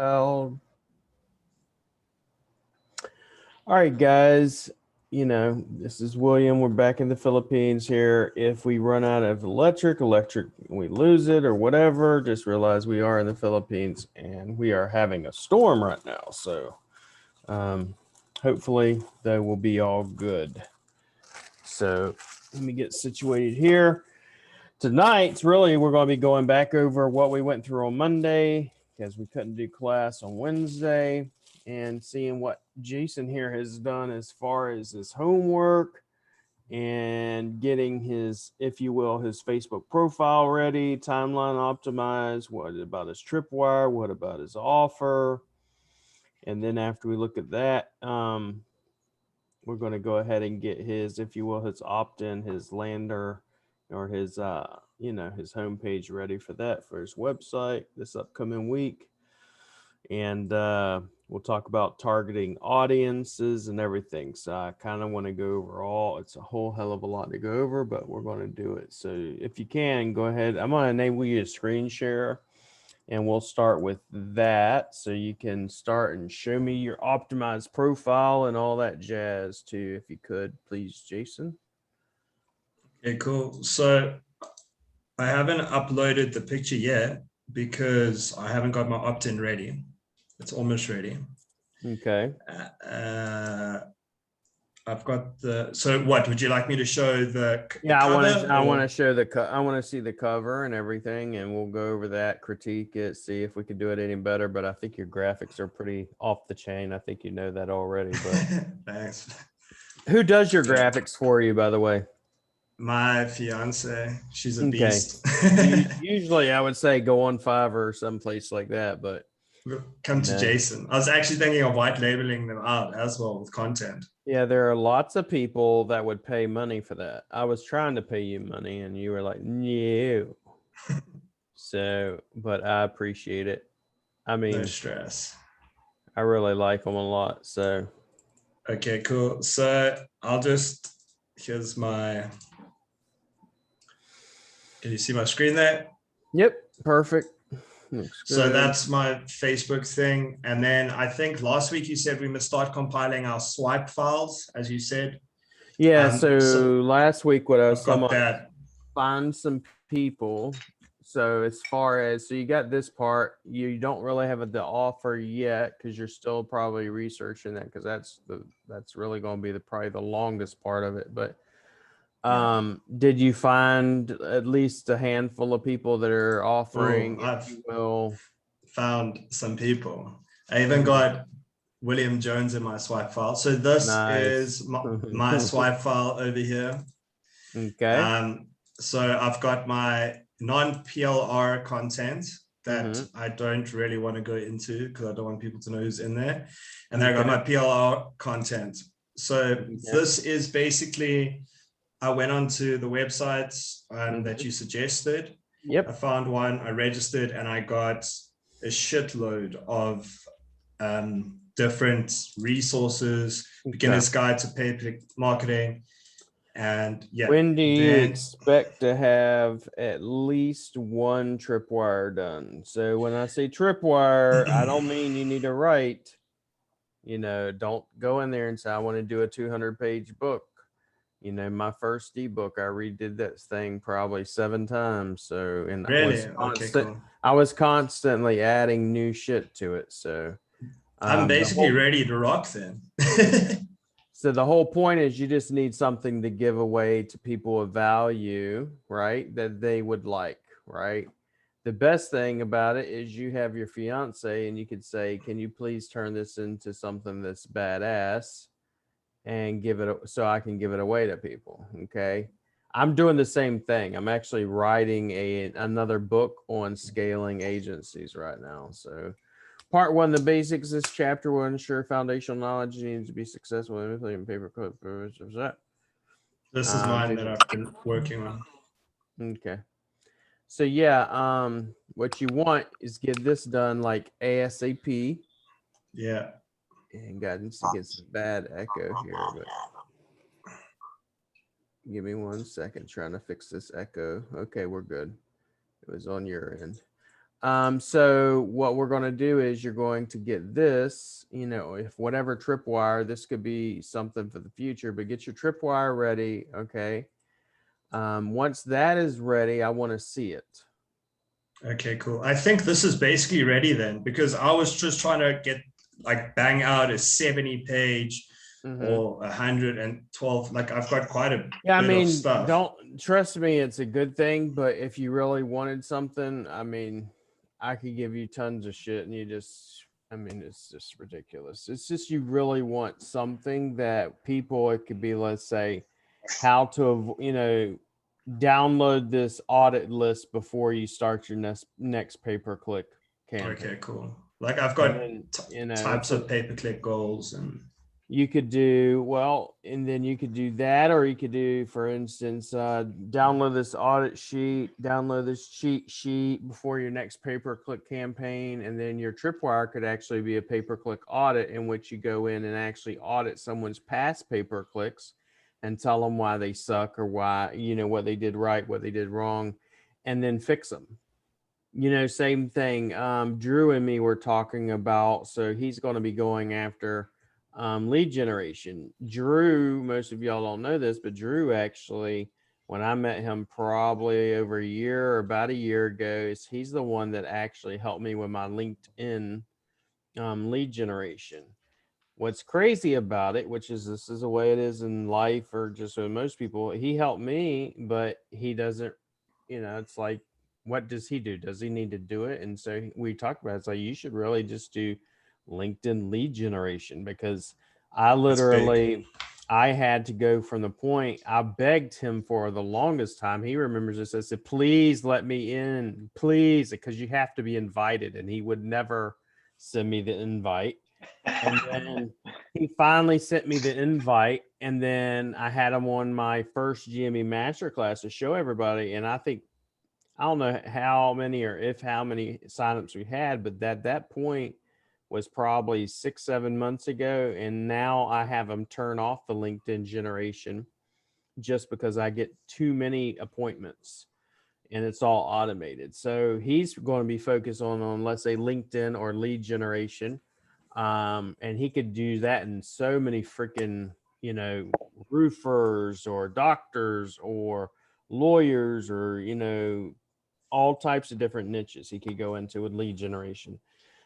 All right, guys. This is William. We're back in the Philippines here. If we run out of electric, we lose it or whatever, just realize we are in the Philippines and we are having a storm right now. So hopefully they will be all good. So let me get situated here. Tonight, really, we're going to be going back over what we went through on Monday because we couldn't do class on Wednesday, and seeing what Jason here has done as far as his homework and getting his, if you will, his Facebook profile ready, timeline optimized. What about his Tripwire? What about his offer? And then after we look at that, we're going to go ahead and get his, if you will, his opt-in, his lander, or his his homepage ready for that, for his website this upcoming week. And we'll talk about targeting audiences and everything. So I kind of want to go over all. It's a whole hell of a lot to go over, but we're going to do it. So if you can, go ahead. I'm going to enable you to screen share, and we'll start with that so you can start and show me your optimized profile and all that jazz too, if you could, please, Jason. Okay, cool. So I haven't uploaded the picture yet because I haven't got my opt-in ready. It's almost ready. Okay. I've got the, so what would you like me to show the Yeah, cover? I want to show the I want to see the cover and everything, and we'll go over that, critique it, see if we could do it any better. But I think your graphics are pretty off the chain. I think you know that already. But thanks. Who does your graphics for you, by the way? My fiance. She's a Okay. beast. Usually, I would say go on Fiverr or someplace like that, but come to Jason. I was actually thinking of white labeling them out as well with content. Yeah, there are lots of people that would pay money for that. I was trying to pay you money, and you were like, no. So, but I appreciate it. I mean, no stress. I really like them a lot. So, okay, cool. So I'll just, here's my, can you see my screen there? Yep, perfect. So that's my Facebook thing. And then I think last week you said we must start compiling our swipe files, as you said. Yeah, so last week what I was talking about, find some people. So as far as, so you got this part, you don't really have the offer yet because you're still probably researching that, because that's really going to be probably the longest part of it. But did you find at least a handful of people that are offering? I've found some people. I even got William Jones in my swipe file. So this is my swipe file over here. Okay. So I've got my non-PLR content that I don't really want to go into because I don't want people to know who's in there. And then I got my PLR content. So this is basically, I went onto the websites that you suggested. Yep. I found one, I registered, and I got a shitload of different resources, beginner's guide to paid marketing. And yeah. When do you expect to have at least one Tripwire done? So when I say Tripwire, I don't mean you need to write, don't go in there and say, I want to do a 200-page book. My first ebook, I redid that thing probably 7 times. So, and really? I was constantly adding new shit to it. So I'm basically ready to rock then. So the whole point is you just need something to give away to people of value, right? That they would like, right? The best thing about it is you have your fiance and you could say, can you please turn this into something that's badass and give it, so I can give it away to people. Okay. I'm doing the same thing. I'm actually writing another book on scaling agencies right now. So Part 1, the basics. This chapter will ensure foundational knowledge needs to be successful in paper code. This is mine that I've been working on. Okay. So yeah, what you want is get this done like ASAP. Yeah. And guidance to get some bad echo here, but give me 1 second trying to fix this echo. Okay, we're good. It was on your end. So what we're going to do is you're going to get this, you know, if whatever tripwire, this could be something for the future, but get your tripwire ready. Okay. Once that is ready, I want to see it. Okay, cool. I think this is basically ready then, because I was just trying to get like bang out a 70-page or 112. Like I've got quite a Yeah, I bit of mean, stuff. don't trust me, it's a good thing, but if you really wanted something, I mean, I could give you tons of shit and you just, I mean, it's just ridiculous. It's just you really want something that people, it could be, let's say, how to, you know, download this audit list before you start your next pay-per-click campaign. Okay, cool. Like I've And got then, you know, types of pay-per-click goals and you could do well, and then you could do that, or you could do, for instance, download this audit sheet, download this cheat sheet before your next pay-per-click campaign, and then your tripwire could actually be a pay-per-click audit in which you go in and actually audit someone's past pay-per-clicks and tell them why they suck or why, you know, what they did right, what they did wrong, and then fix them. You know, same thing. Drew and me were talking about, so he's going to be going after lead generation. Drew, most of y'all don't know this, but Drew actually, when I met him probably over a year or about a year ago, he's the one that actually helped me with my LinkedIn lead generation. What's crazy about it, which is this is the way it is in life or just with most people, he helped me, but he doesn't, you know, it's like, what does he do? Does he need to do it? And so we talked about it. It's like, you should really just do LinkedIn lead generation, because I literally, I had to go from the point I begged him for the longest time. He remembers this. I said, please let me in, please, because you have to be invited. And he would never send me the invite. And then he finally sent me the invite, and then I had him on my first GME masterclass to show everybody. And I think, I don't know how many or if how many signups we had, but that point was probably 6-7 months ago. And now I have him turn off the LinkedIn generation just because I get too many appointments and it's all automated. So he's going to be focused on let's say LinkedIn or lead generation. And he could do that in so many freaking, you know, roofers or doctors or lawyers or, you know, all types of different niches he could go into with lead generation.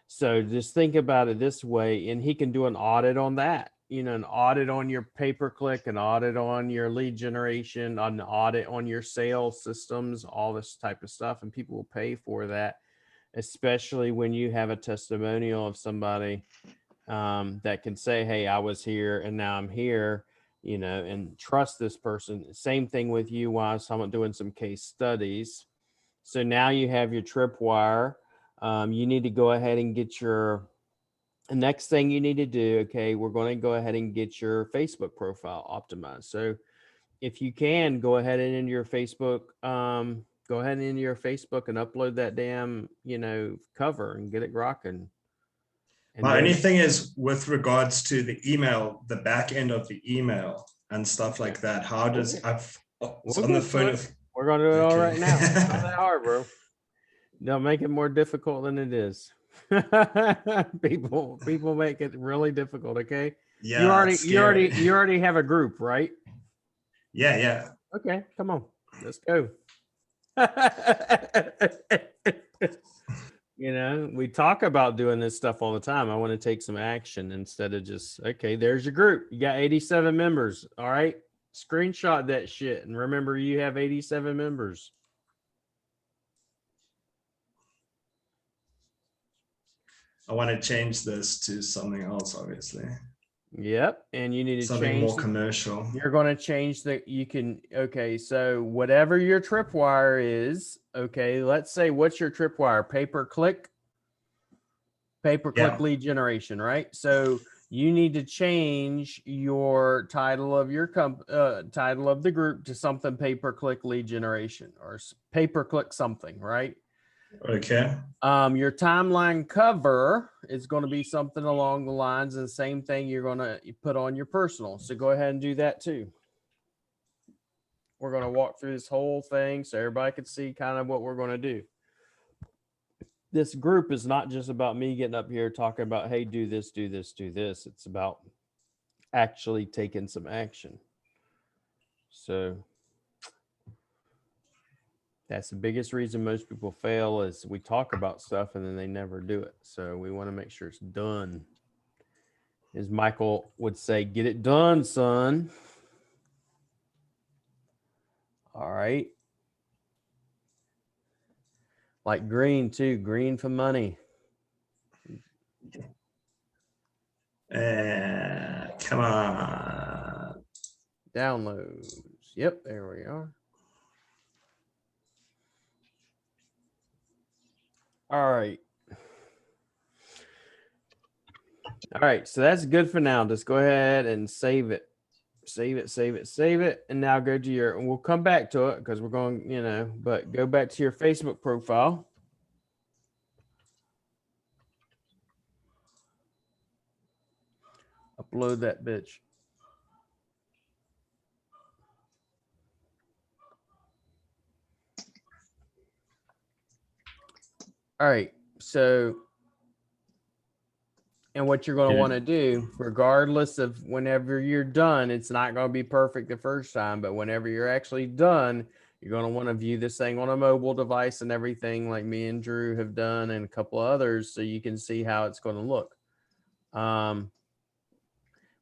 So just think about it this way, and he can do an audit on that, you know, an audit on your pay-per-click, an audit on your lead generation, an audit on your sales systems, all this type of stuff. And people will pay for that, especially when you have a testimonial of somebody that can say, hey, I was here and now I'm here, you know, and trust this person. Same thing with you while I was doing some case studies. So now you have your tripwire. You need to go ahead and get your, the next thing you need to do, okay, we're going to go ahead and get your Facebook profile optimized. So if you can, go ahead and into your Facebook, go ahead and into your Facebook and upload that damn, you know, cover and get it rocking. And my then, only thing is with regards to the email, the back end of the email and stuff like that. How does it's on the phone? We're going to do it all right now. It's not that Okay. hard, bro. Don't make it more difficult than it is. people make it really difficult. Okay. Yeah, it's scary. You already have a group, right? Yeah, yeah. Okay, come on, let's go. You know, we talk about doing this stuff all the time. I want to take some action instead of just, okay, there's your group. You got 87 members. All right. Screenshot that shit. And remember, you have 87 members. I want to change this to something else, obviously. Yep. And you need to Something change more commercial. You're going to change okay. So whatever your tripwire is, okay, let's say what's your tripwire? Pay-per-click Yeah. lead generation, right? So you need to change your title of your title of the group to something pay-per-click lead generation or pay-per-click something, right? Okay. Your timeline cover is going to be something along the lines of the same thing you're going to put on your personal. So go ahead and do that too. We're going to walk through this whole thing so everybody can see kind of what we're going to do. this group is not just about me getting up here talking about, hey, do this, do this, do this. It's about actually taking some action. So that's the biggest reason most people fail is we talk about stuff and then they never do it. So we want to make sure it's done. As Michael would say, get it done, son. All right. Like green too, green for money. Come on. Downloads. Yep, there we are. All right. All right, so that's good for now. Just go ahead and save it. Save it, save it, save it. And now go to your, and we'll come back to it because we're going, you know, but go back to your Facebook profile. Upload that bitch. All right, so, and what you're going to want to do, regardless of whenever you're done, it's not going to be perfect the first time, but whenever you're actually done, you're going to want to view this thing on a mobile device and everything like me and Drew have done and a couple of others so you can see how it's going to look.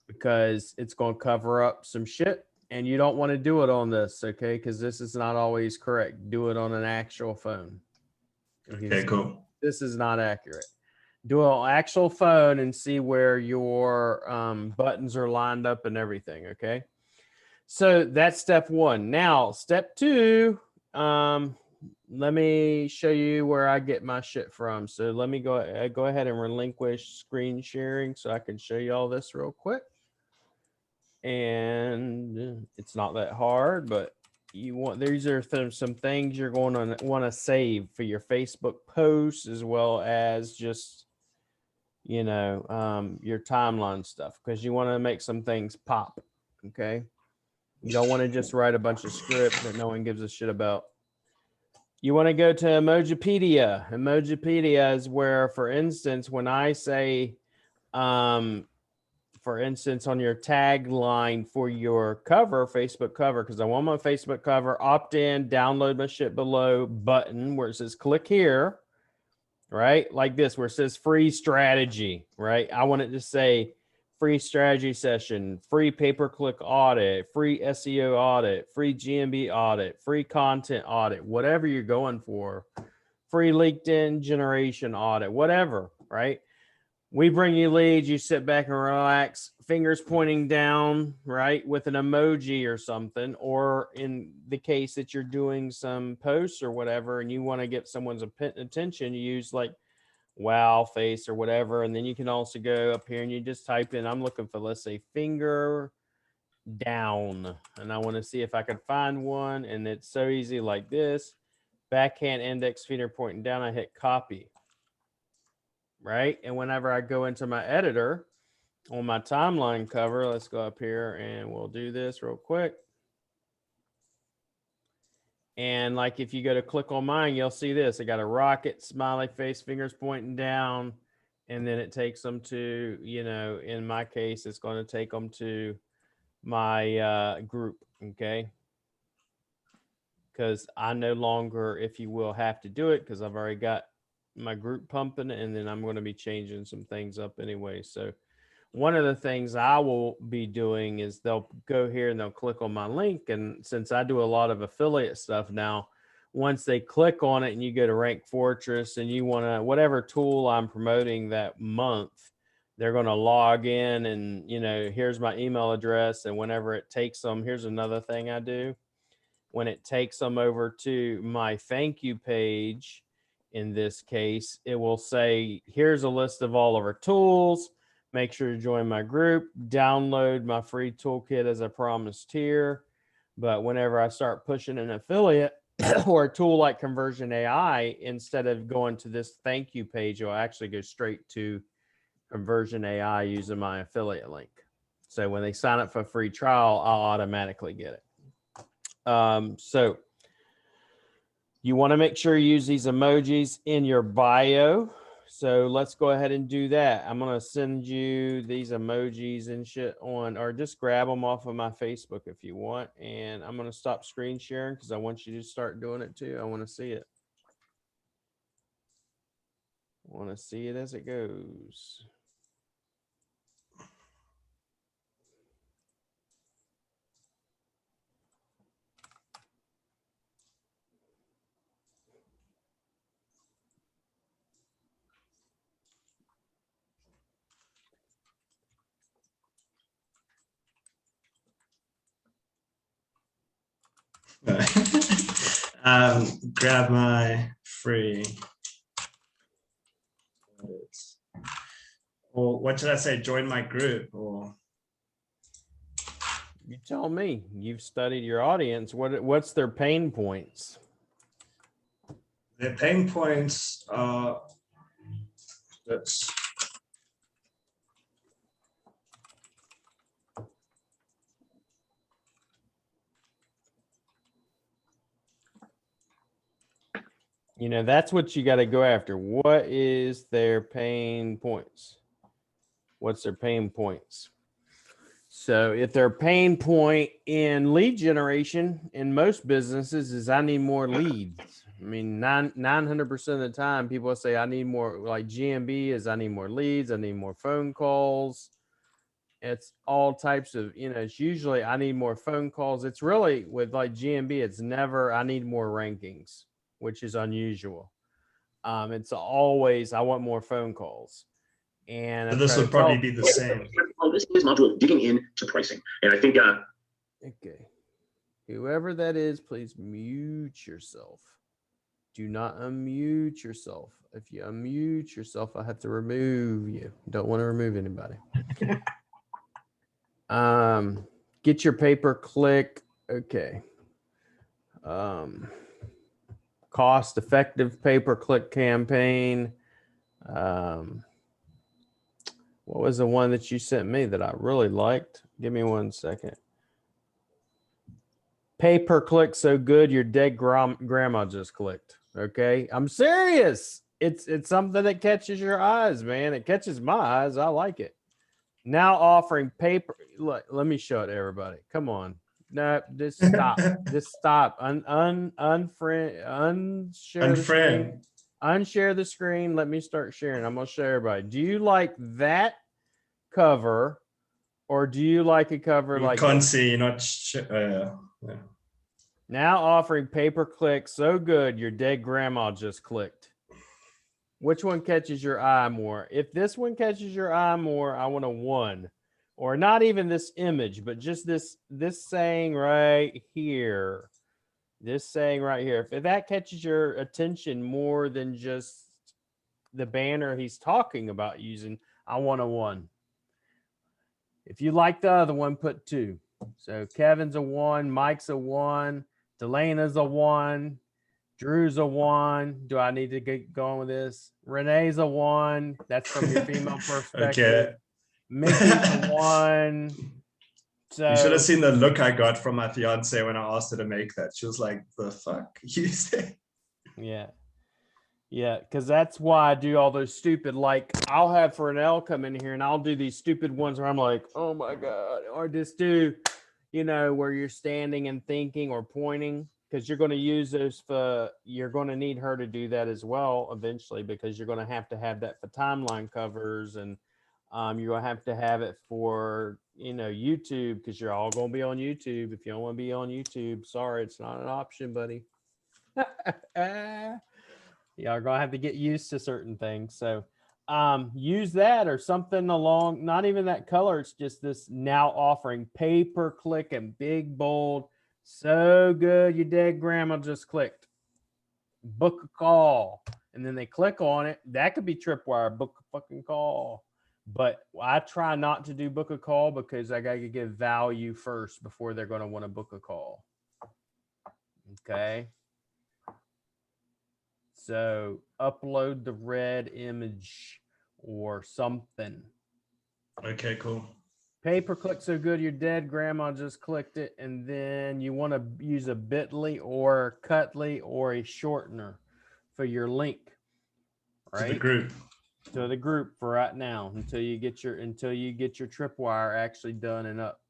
Because it's going to cover up some shit and you don't want to do it on this, okay? Because this is not always correct. Do it on an actual phone. Okay, cool. This is not accurate. Do it on actual phone and see where your buttons are lined up and everything, okay? So that's step one. Now, step two, let me show you where I get my shit from. So let me go ahead and relinquish screen sharing so I can show you all this real quick. And it's not that hard, but you want, these are some things you're going to want to save for your Facebook posts as well as just, you know, your timeline stuff, because you want to make some things pop. Okay. You don't want to just write a bunch of script that no one gives a shit about. You want to go to Emojipedia. Emojipedia is where, for instance, when I say, for instance, on your tagline for your cover, Facebook cover, because I want my Facebook cover, opt in, download my shit below button where it says click here, right? Like this, where it says free strategy, right? I want it to say free strategy session, free pay-per-click audit, free SEO audit, free GMB audit, free content audit, whatever you're going for, free LinkedIn generation audit, whatever, right? We bring you leads, you sit back and relax, fingers pointing down, right, with an emoji or something, or in the case that you're doing some posts or whatever and you want to get someone's attention, you use like wow face or whatever, and then you can also go up here and you just type in, I'm looking for, let's say, finger down, and I want to see if I could find one, and it's so easy like this, backhand index finger pointing down, I hit copy. Right. And whenever I go into my editor on my timeline cover, let's go up here and we'll do this real quick. And like if you go to click on mine, you'll see this. I got a rocket, smiley face, fingers pointing down. And then it takes them to, you know, in my case, it's going to take them to my group. Okay. Because I no longer, if you will, have to do it because I've already got my group pumping, and then I'm going to be changing some things up anyway. So one of the things I will be doing is they'll go here and they'll click on my link. And since I do a lot of affiliate stuff now, once they click on it and you go to Rank Fortress and you want to, whatever tool I'm promoting that month, they're going to log in and, you know, here's my email address. And whenever it takes them, here's another thing I do. When it takes them over to my thank you page, in this case, it will say, here's a list of all of our tools. Make sure to join my group, download my free toolkit as I promised here. But whenever I start pushing an affiliate or a tool like Conversion AI, instead of going to this thank you page, you'll actually go straight to Conversion AI using my affiliate link. So when they sign up for a free trial, I'll automatically get it. So You want to make sure you use these emojis in your bio. So let's go ahead and do that. I'm going to send you these emojis and shit on, or just grab them off of my Facebook if you want. And I'm going to stop screen sharing because I want you to start doing it too. I want to see it. I want to see it as it goes. Grab my free audits. Or what should I say? Join my group, or You tell me. You've studied your audience. What's their pain points? their pain points are that's You know, that's what you got to go after. What is their pain points? What's their pain points? So if their pain point in lead generation in most businesses is I need more leads. I mean, 900% of the time people say I need more, like GMB is I need more leads, I need more phone calls. It's all types of, you know, it's usually I need more phone calls. It's really with like GMB, it's never I need more rankings, which is unusual. It's always I want more phone calls. And so I this try to would probably tell be the same. On this module, digging into pricing, and I think okay, whoever that is, please mute yourself. Do not unmute yourself. If you unmute yourself, I have to remove you. Don't want to remove anybody. Get your pay-per-click. Okay. Cost-effective pay-per-click campaign. What was the one that you sent me that I really liked? Give me 1 second. Pay-per-click so good your dead grandma just clicked. Okay, I'm serious. It's something that catches your eyes, man. It catches my eyes. I like it. Now offering paper. Look, let me show it to everybody. Come on. No, just stop. Just stop. Unfriend. Unshare the screen. Unshare the screen. Let me start sharing. I'm gonna show everybody. Do you like that cover, or do you like a cover You like can't this? see, you're not yeah. Now offering pay-per-click so good your dead grandma just clicked. Which one catches your eye more? If this one catches your eye more, I want a 1. Or not even this image, but just this saying right here. This saying right here. If that catches your attention more than just the banner he's talking about using, I want a 1. If you like the other one, put 2. So Kevin's a 1, Mike's a 1, Delena's a 1, Drew's a 1. Do I need to get going with this? Renee's a 1. That's from your female perspective. Okay. Mickey's a 1. So you should have seen the look I got from my fiance when I asked her to make that. She was like, "The fuck you say?" Yeah. Yeah, because that's why I do all those stupid, like I'll have Fernell come in here and I'll do these stupid ones where I'm like, oh my God, or just do, you know, where you're standing and thinking or pointing, because you're going to use those for, you're going to need her to do that as well eventually, because you're going to have that for timeline covers, and you're going to have it for, you know, YouTube, because you're all going to be on YouTube. If you don't want to be on YouTube, sorry, it's not an option, buddy. Y'all are gonna have to get used to certain things. So use that or something along, not even that color. It's just this now offering pay-per-click and big bold. So good, your dead grandma just clicked. Book a call. And then they click on it. That could be Tripwire, book a fucking call. But I try not to do book a call because I gotta give value first before they're gonna want to book a call. Okay. So upload the red image or something. Okay, cool. Pay-per-click so good you're dead. Grandma just clicked it, and then you want to use a bit.ly or cut.ly or a shortener for your link, To the right? group. To the group for right now until you get your Tripwire actually done and up.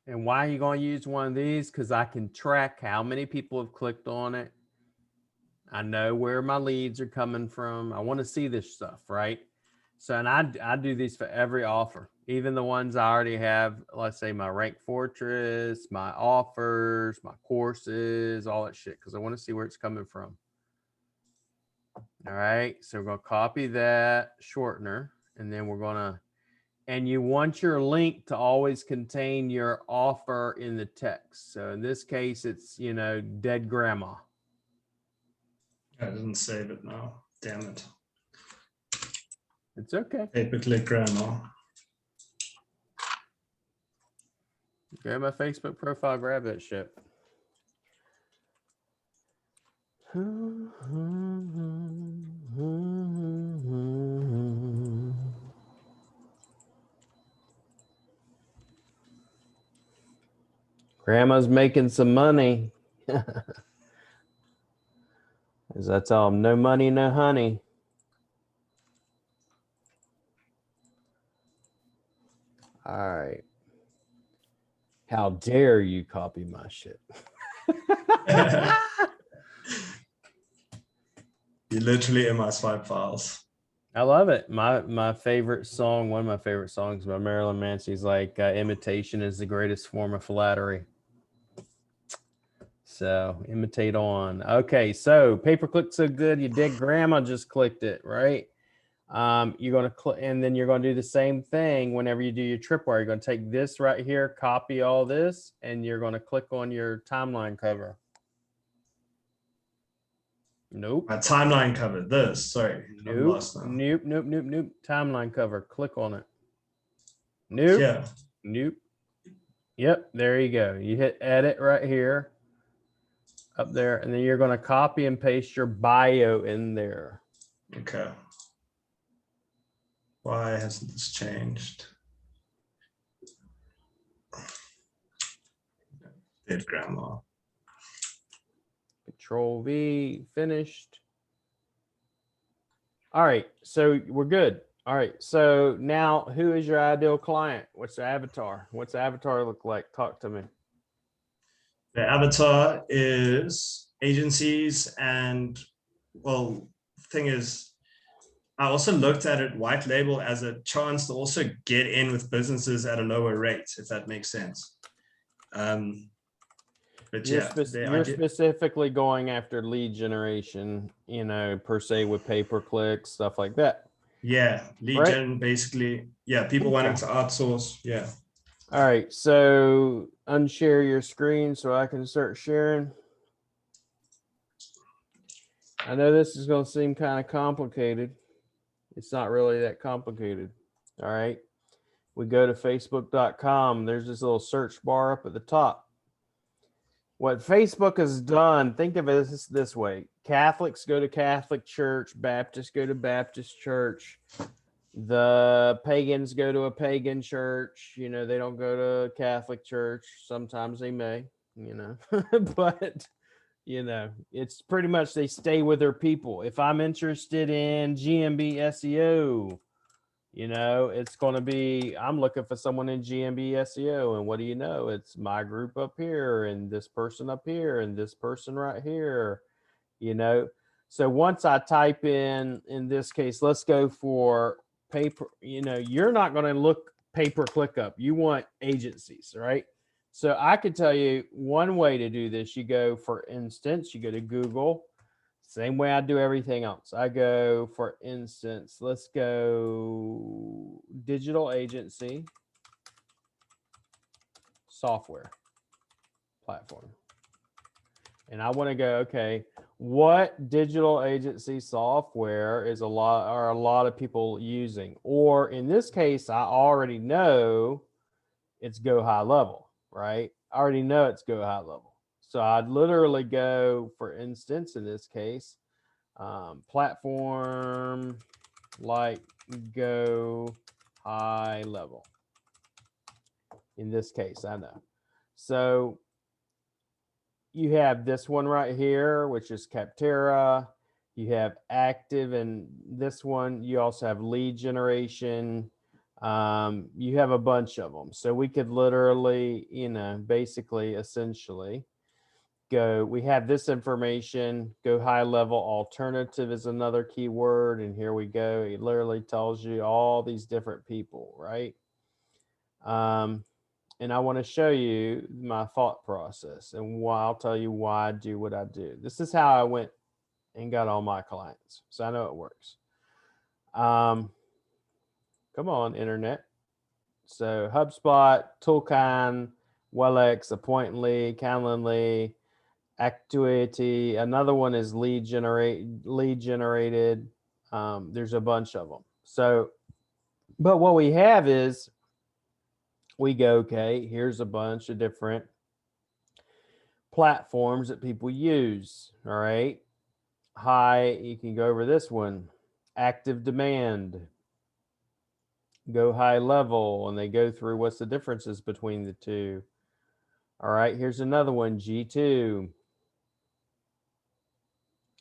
And why are you going to use one of these? Because I can track how many people have clicked on it. I know where my leads are coming from. I want to see this stuff, right? So, and I do these for every offer, even the ones I already have. Let's say my Rank Fortress, my offers, my courses, all that shit, because I want to see where it's coming from. All right. So we're going to copy that shortener, and then we're going to, and you want your link to always contain your offer in the text. So in this case, it's, dead grandma. I didn't save it now. Damn it. It's okay. Pay-per-click grandma. Go to my Facebook profile, grab that shit. Grandma's making some money. As I tell them, no money, no honey. All right. How dare you copy my shit? You're literally in my swipe files. I love it. My favorite song, one of my favorite songs by Marilyn Manson's like, imitation is the greatest form of flattery. So imitate on. Okay, so pay-per-click so good, you dig grandma just clicked it, right? You're going to click, and then you're going to do the same thing whenever you do your Tripwire. You're going to take this right here, copy all this, and you're going to click on your timeline cover. Nope. My timeline cover. This. Sorry. I'm Nope. lost now. Nope. Nope. Nope. Nope. Timeline cover. Click on it. Nope. Yeah. Nope. Yep. There you go. You hit edit right here. Up there, and then you're going to copy and paste your bio in there. Okay. Why hasn't this changed? Dead grandma. Control V, finished. All right, so we're good. All right, so now who is your ideal client? What's the avatar? What's the avatar look like? Talk to me. The avatar is agencies, and well, thing is, I also looked at it white label as a chance to also get in with businesses at a lower rate, if that makes sense. But You're, yeah, you're specifically going after lead generation, per se with pay-per-click, stuff like that. Yeah, lead gen, basically. Yeah, people wanting to outsource. Yeah. All right, so unshare your screen so I can start sharing. I know this is going to seem kind of complicated. It's not really that complicated. All right. We go to facebook.com. There's this little search bar up at the top. What Facebook has done, think of it this way. Catholics go to Catholic church. Baptists go to Baptist church. The pagans go to a pagan church. They don't go to Catholic church. Sometimes they may, but it's pretty much they stay with their people. If I'm interested in GMB SEO, it's going to be, I'm looking for someone in GMB SEO. And what do you know? It's my group up here and this person up here and this person right here, So once I type in this case, let's go for paper, you're not going to look pay-per-click up. You want agencies, right? So I could tell you one way to do this. You go, for instance, you go to Google, same way I do everything else. I go, for instance, let's go digital agency software platform. And I want to go, okay, what digital agency software are a lot of people using? Or in this case, I already know it's Go High Level, right? I already know it's Go High Level. So I'd literally go, for instance, in this case, platform like Go High Level. In this case, I know. So you have this one right here, which is Capterra. You have active, and this one, you also have lead generation. You have a bunch of them. So we could literally, basically, essentially go, we have this information, Go High Level. Alternative is another keyword. And here we go. It literally tells you all these different people, right? And I want to show you my thought process, and why I'll tell you why I do what I do. This is how I went and got all my clients. So I know it works. Come on, internet. So HubSpot, Toolkine, Wellex, Appointly, Calendly, Actuity. Another one is lead generated. There's a bunch of them. So, but what we have is, we go, okay, here's a bunch of different platforms that people use. All right. You can go over this one, active demand, Go High Level, and they go through what's the differences between the two. All right, here's another one, G2,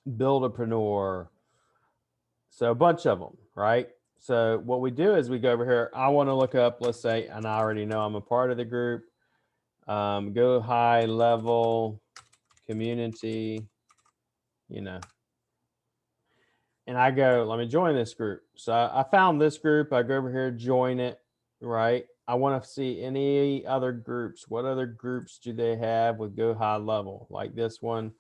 Buildapreneur. So a bunch of them, right? So what we do is we go over here. I want to look up, let's say, and I already know I'm a part of the group. Go High Level community, and I go, let me join this group. So I found this group. I go over here, join it, right? I want to see any other groups. What other groups do they have with Go High Level? Like this one,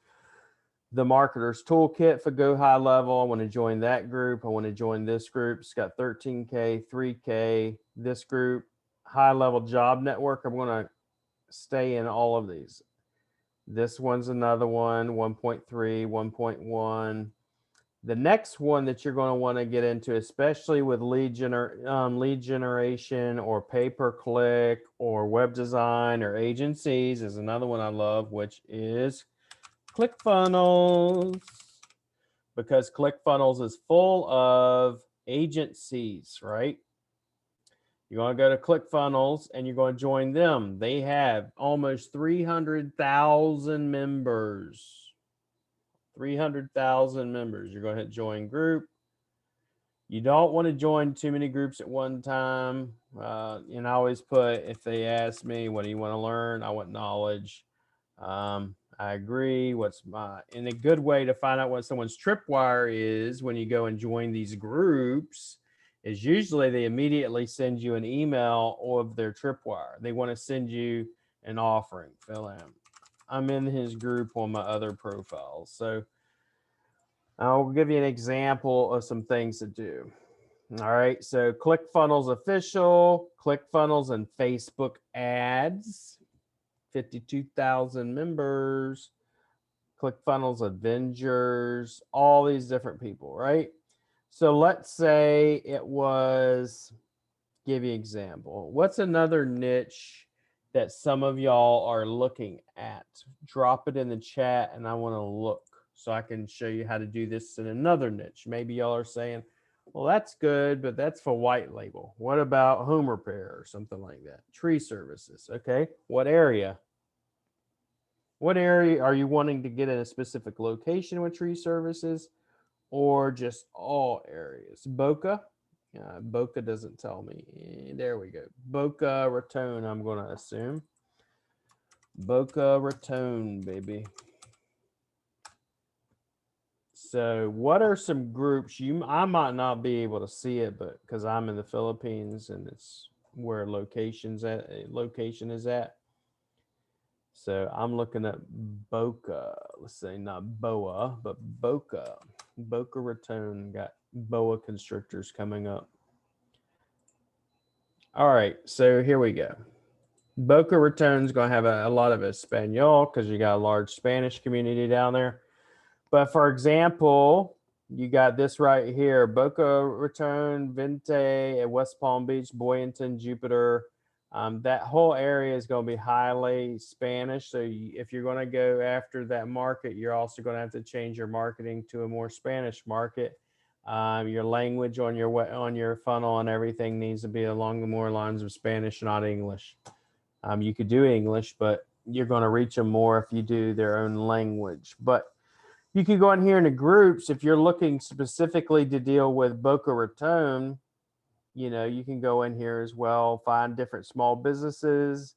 the Marketer's Toolkit for Go High Level. I want to join that group. I want to join this group. It's got 13K, 3K. This group, High Level Job Network. I'm going to stay in all of these. This one's another one, 1.3, 1.1. The next one that you're going to want to get into, especially with lead generation or pay-per-click or web design or agencies, is another one I love, which is ClickFunnels, because ClickFunnels is full of agencies, right? You're going to go to ClickFunnels and you're going to join them. They have almost 300,000 members. 300,000 members. You're going to hit join group. You don't want to join too many groups at one time. And I always put, if they ask me, what do you want to learn? I want knowledge. I agree. And a good way to find out what someone's Tripwire is when you go and join these groups is usually they immediately send you an email of their Tripwire. They want to send you an offering. Fill in. I'm in his group on my other profiles. So I'll give you an example of some things to do. All right. So ClickFunnels Official, ClickFunnels and Facebook Ads, 52,000 members, ClickFunnels Avengers, all these different people, right? So let's say it was, give you an example. What's another niche that some of y'all are looking at? Drop it in the chat and I want to look so I can show you how to do this in another niche. Maybe y'all are saying, well, that's good, but that's for white label. What about home repair or something like that? Tree services. Okay. What area? What area are you wanting to get in a specific location with tree services, or just all areas? Boca? Boca doesn't tell me. There we go. Boca Raton, I'm going to assume. Boca Raton, baby. So what are some groups I might not be able to see it, but because I'm in the Philippines and it's where location is at. So I'm looking at Boca. Let's say not Boa, but Boca. Boca Raton got boa constrictors coming up. All right, so here we go. Boca Raton's going to have a lot of Espanol because you got a large Spanish community down there. But for example, you got this right here: Boca Raton, Vente, at West Palm Beach, Boynton, Jupiter. That whole area is going to be highly Spanish. So if you're going to go after that market, you're also going to have to change your marketing to a more Spanish market. Your language on your funnel and everything needs to be along the more lines of Spanish, not English. You could do English, but you're going to reach them more if you do their own language. But you can go in here into groups. If you're looking specifically to deal with Boca Raton, you can go in here as well, find different small businesses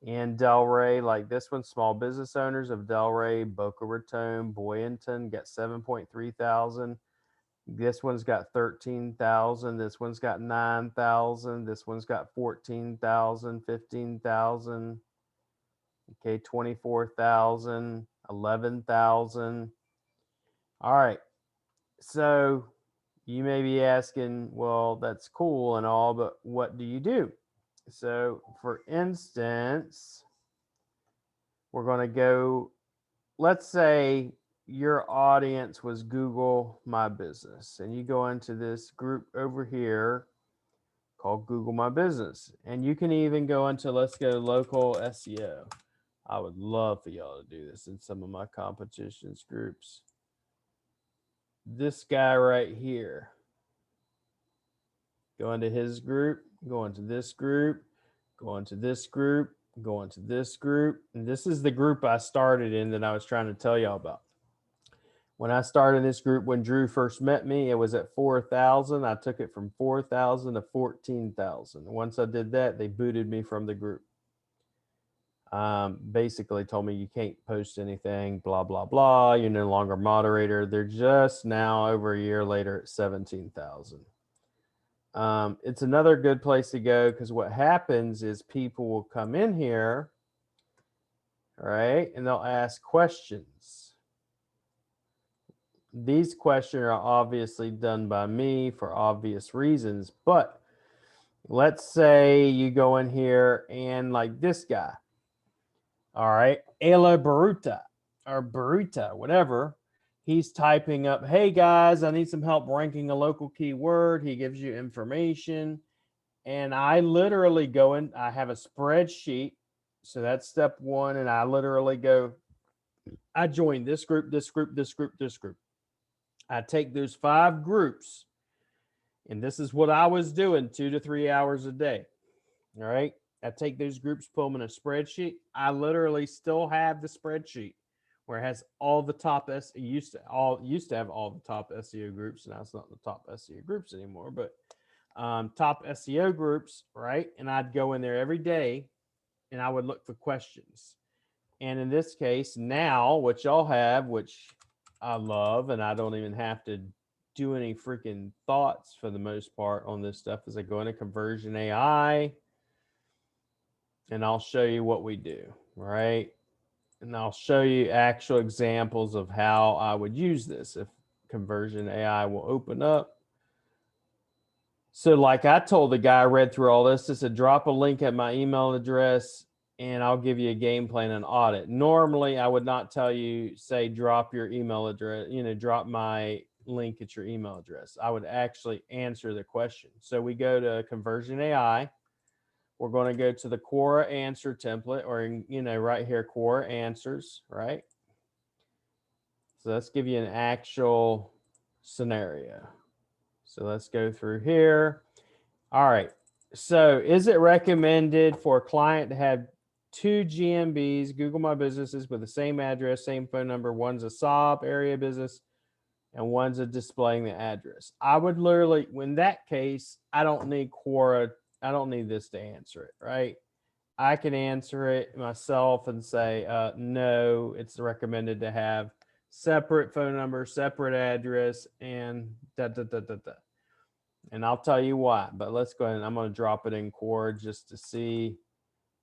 in Delray, like this one, small business owners of Delray, Boca Raton, Boynton, got 7.3 thousand. This one's got 13,000. This one's got 9,000. This one's got 14,000, 15,000. Okay, 24,000, 11,000. All right. So you may be asking, well, that's cool and all, but what do you do? So for instance, we're going to go, let's say your audience was Google My Business, and you go into this group over here called Google My Business, and you can even go into, let's go local SEO. I would love for y'all to do this in some of my competitions groups. This guy right here, go into his group, go into this group, go into this group, go into this group. And this is the group I started in that I was trying to tell y'all about. When I started this group, when Drew first met me, it was at 4,000. I took it from 4,000 to 14,000. Once I did that, they booted me from the group. Basically told me you can't post anything, blah, blah, blah. You're no longer moderator. They're just now over a year later at 17,000. It's another good place to go because what happens is people will come in here, right, and they'll ask questions. These questions are obviously done by me for obvious reasons, but let's say you go in here and like this guy, all right, Ela Baruta or Baruta, whatever. He's typing up, hey guys, I need some help ranking a local keyword. He gives you information. And I literally go in, I have a spreadsheet. So that's step one. And I literally go, I join this group, this group, this group, this group. I take those 5 groups. And this is what I was doing 2 to 3 hours a day. All right. I take those groups, put them in a spreadsheet. I literally still have the spreadsheet where it has all the top used to have all the top SEO groups. Now it's not the top SEO groups anymore, but top SEO groups, right? And I'd go in there every day and I would look for questions. And in this case, now what y'all have, which I love, and I don't even have to do any freaking thoughts for the most part on this stuff, is I go into Conversion AI and I'll show you what we do, right? And I'll show you actual examples of how I would use this if Conversion AI will open up. So like I told the guy, I read through all this, I said, drop a link at my email address and I'll give you a game plan and audit. Normally, I would not tell you, say, drop your email address, drop my link at your email address. I would actually answer the question. So we go to Conversion AI. We're going to go to the Quora answer template, or, right here, Quora answers, right? So let's give you an actual scenario. So let's go through here. All right. So is it recommended for a client to have 2 GMBs, Google My Businesses, with the same address, same phone number? One's a SOB area business and one's a displaying the address. I would literally, in that case, I don't need Quora. I don't need this to answer it, right? I can answer it myself and say, no, it's recommended to have separate phone number, separate address, and And I'll tell you why, but let's go ahead and I'm going to drop it in Quora just to see.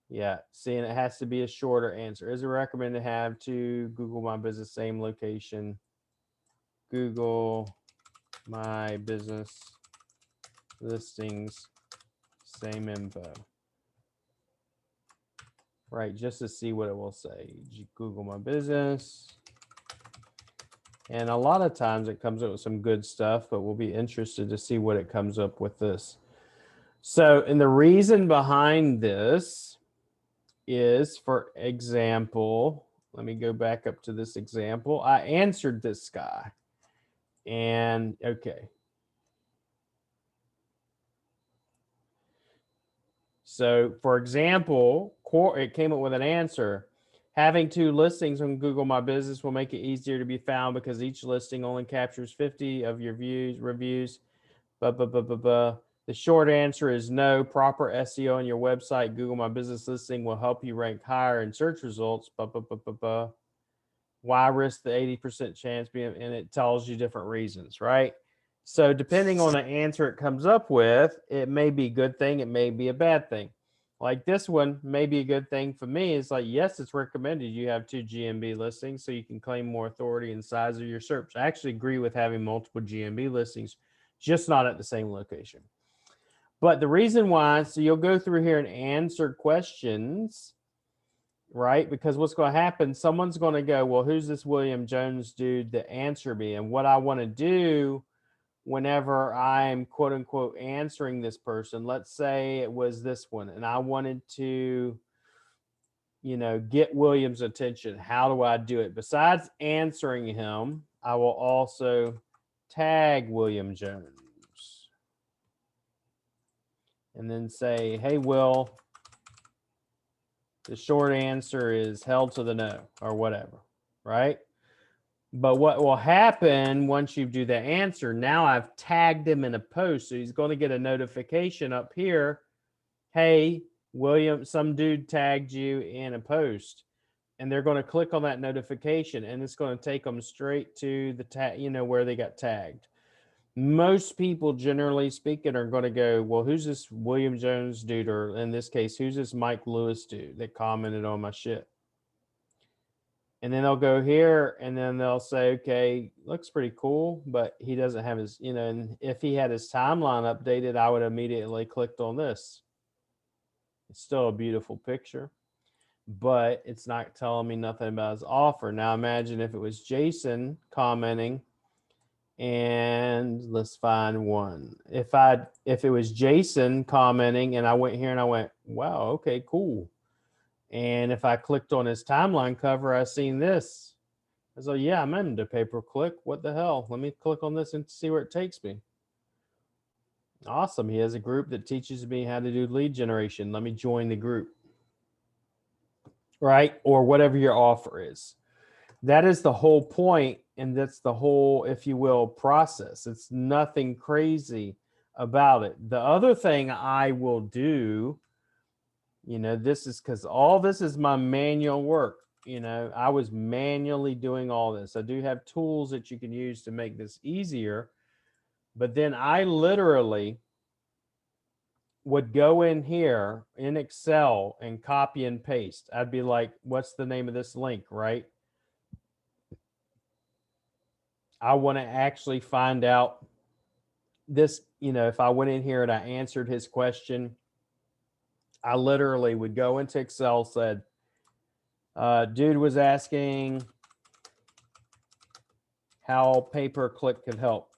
Yeah, seeing it has to be a shorter answer. Is it recommended to have 2 Google My Business, same location? Google My Business listings, same info. Right, just to see what it will say. Google My Business, And a lot of times it comes up with some good stuff, but we'll be interested to see what it comes up with this. So, and the reason behind this is, for example, let me go back up to this example. I answered this guy. And okay. So, for example, it came up with an answer. Having 2 listings on Google My Business will make it easier to be found because each listing only captures 50 of your reviews. The short answer is no. Proper SEO on your website, Google My Business listing will help you rank higher in search results. Why risk the 80% chance being, and it tells you different reasons, right? So depending on the answer it comes up with, it may be a good thing, it may be a bad thing. Like this one may be a good thing for me. It's like, yes, it's recommended you have 2 GMB listings so you can claim more authority and size of your search. I actually agree with having multiple GMB listings, just not at the same location. But the reason why, so you'll go through here and answer questions, right? Because what's going to happen, someone's going to go, well, who's this William Jones dude to answer me? And what I want to do whenever I'm quote unquote answering this person, let's say it was this one, and I wanted to, you know, get William's attention. How do I do it? Besides answering him, I will also tag William Jones and then say, hey, Will, the short answer is hell to the no, or whatever, right? But what will happen once you do the answer, now I've tagged him in a post, so he's going to get a notification up here. Hey, William, some dude tagged you in a post, and they're going to click on that notification, and it's going to take them straight to the tag, you know, where they got tagged. Most people, generally speaking, are going to go, well, who's this William Jones dude, or in this case, who's this Mike Lewis dude that commented on my shit? And then they'll go here and then they'll say, okay, looks pretty cool, but he doesn't have his, you know, and if he had his timeline updated, I would immediately clicked on this. It's still a beautiful picture, but it's not telling me nothing about his offer. Now imagine if it was Jason commenting, and let's find one. If it was Jason commenting and I went here and I went, wow, okay, cool. And if I clicked on his timeline cover, I seen this. I was like, yeah, I'm into pay-per-click. What the hell? Let me click on this and see where it takes me. Awesome. He has a group that teaches me how to do lead generation. Let me join the group. Right? Or whatever your offer is. That is the whole point, and that's the whole, if you will, process. It's nothing crazy about it. The other thing I will do, you know, this is because all this is my manual work. You know, I was manually doing all this. I do have tools that you can use to make this easier. But then I literally would go in here in Excel and copy and paste. I'd be like, what's the name of this link, right? I want to actually find out this, you know, if I went in here and I answered his question, I literally would go into Excel, said, dude was asking how pay-per-click could help.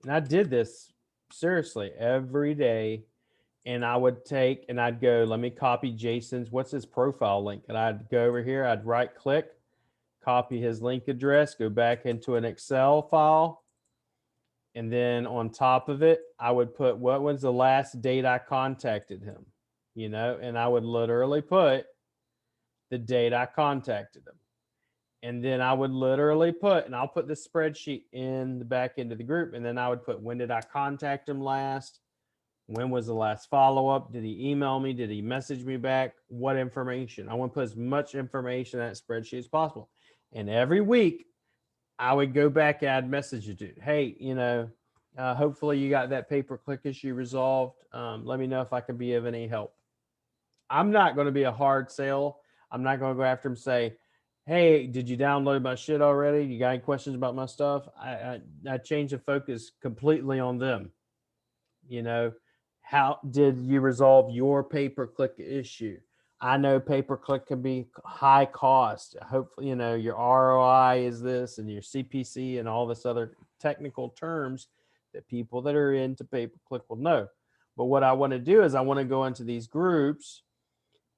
And I did this seriously every day. And I would take and I'd go, let me copy Jason's, what's his profile link? And I'd go over here, I'd right click, copy his link address, go back into an Excel file. And then on top of it, I would put what was the last date I contacted him, you know, and I would literally put the date I contacted him. And then I would literally put, and I'll put the spreadsheet in the back end of the group. And then I would put, when did I contact him last? When was the last follow-up? Did he email me? Did he message me back? What information? I want to put as much information in that spreadsheet as possible. And every week, I would go back and I'd message you, dude. Hey, you know, hopefully you got that pay-per-click issue resolved. Let me know if I can be of any help. I'm not going to be a hard sell. I'm not going to go after him and say, hey, did you download my shit already? You got any questions about my stuff? I change the focus completely on them. You know, how did you resolve your pay-per-click issue? I know pay-per-click can be high cost. Hopefully, you know, your ROI is this and your CPC and all this other technical terms that people that are into pay-per-click will know. But what I want to do is I want to go into these groups,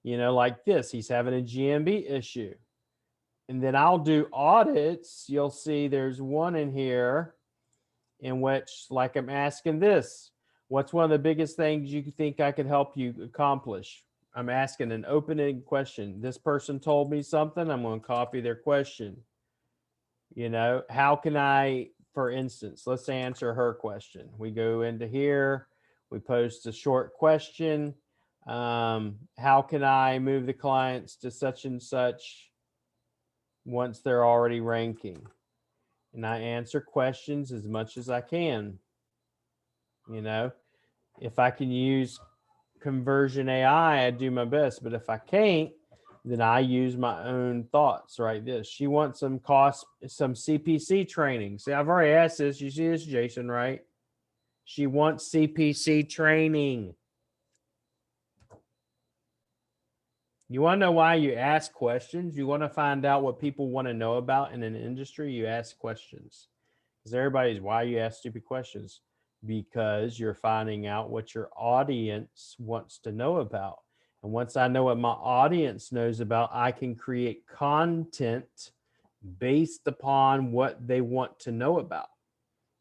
you know, like this. He's having a GMB issue. And then I'll do audits. You'll see there's one in here in which, like, I'm asking this. What's one of the biggest things you think I could help you accomplish? I'm asking an open-ended question. This person told me something. I'm going to copy their question. You know, how can I, for instance, let's answer her question. We go into here. We post a short question. How can I move the clients to such and such once they're already ranking? And I answer questions as much as I can. You know, if I can use conversion AI, I do my best. But if I can't, then I use my own thoughts, right? This, she wants some CPC training. See, I've already asked this. You see this, Jason, right? She wants CPC training. You want to know why you ask questions? You want to find out what people want to know about in an industry, you ask questions. Because everybody's, why you ask stupid questions? Because you're finding out what your audience wants to know about. And once I know what my audience knows about, I can create content based upon what they want to know about.